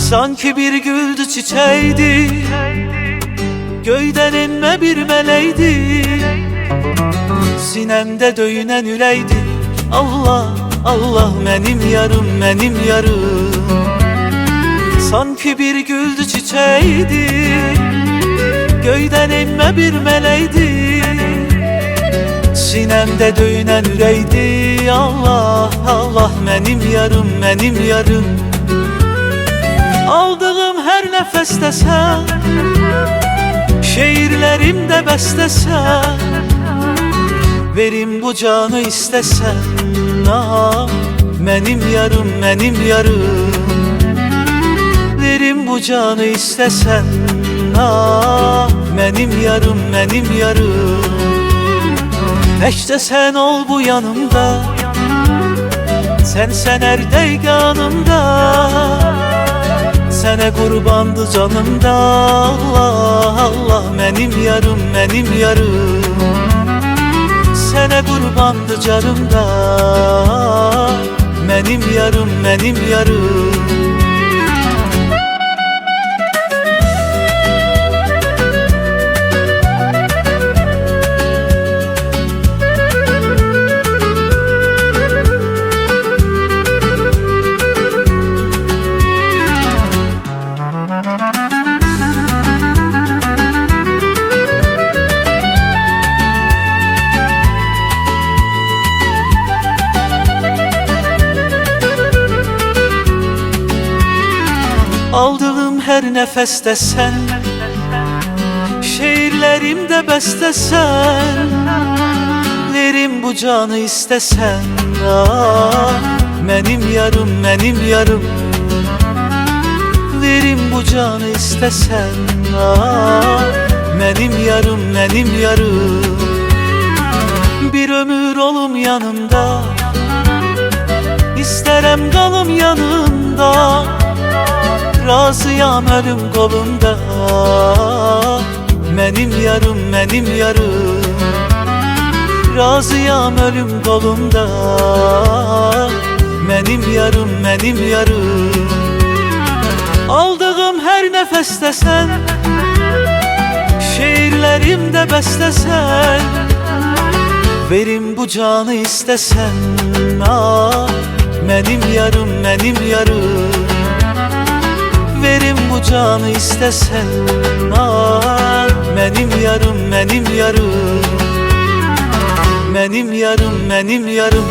Sanki bir güldü çiçeğiydi, göyden inme bir meleğiydi, sinemde döyünen üleydi. Allah, Allah benim yarım, benim yarım. Sanki bir güldü çiçeğiydi, göyden inme bir meleğiydi, sinemde döyünen üreydi. Allah, Allah benim yarım, benim yarım. Aldığım her nefeste sen, şiirlerimde bestesen, verim bu canı istesen. Ah, benim yarım, benim yarım. Verim bu canı istesen. Ah, benim yarım, benim yarım. İşte sen ol bu yanımda, sen erdey yanımda. Sene kurbandı canımda. Allah, Allah benim yarım, benim yarım. Sene kurbandı canımda. Benim yarım, benim yarım. Aldığım her nefeste sen, şiirlerimde bestesen, verim bu canı istesen. Ah, benim yarım, benim yarım. Verim bu canı istesen. Ah, benim yarım, benim yarım. Bir ömür olum yanımda, isterem kalım yanında. Razıyam ölüm kolunda. Benim yarım, benim yarım. Razıyam ölüm kolunda. Benim yarım, benim yarım. Aldığım her nefeste sen, şiirlerimde bestesen, verim bu canı istesen. Ah, benim yarım, benim yarım. Verim bu canı istesen. Ah, benim yarım, benim yarım. Benim yarım, benim yarım.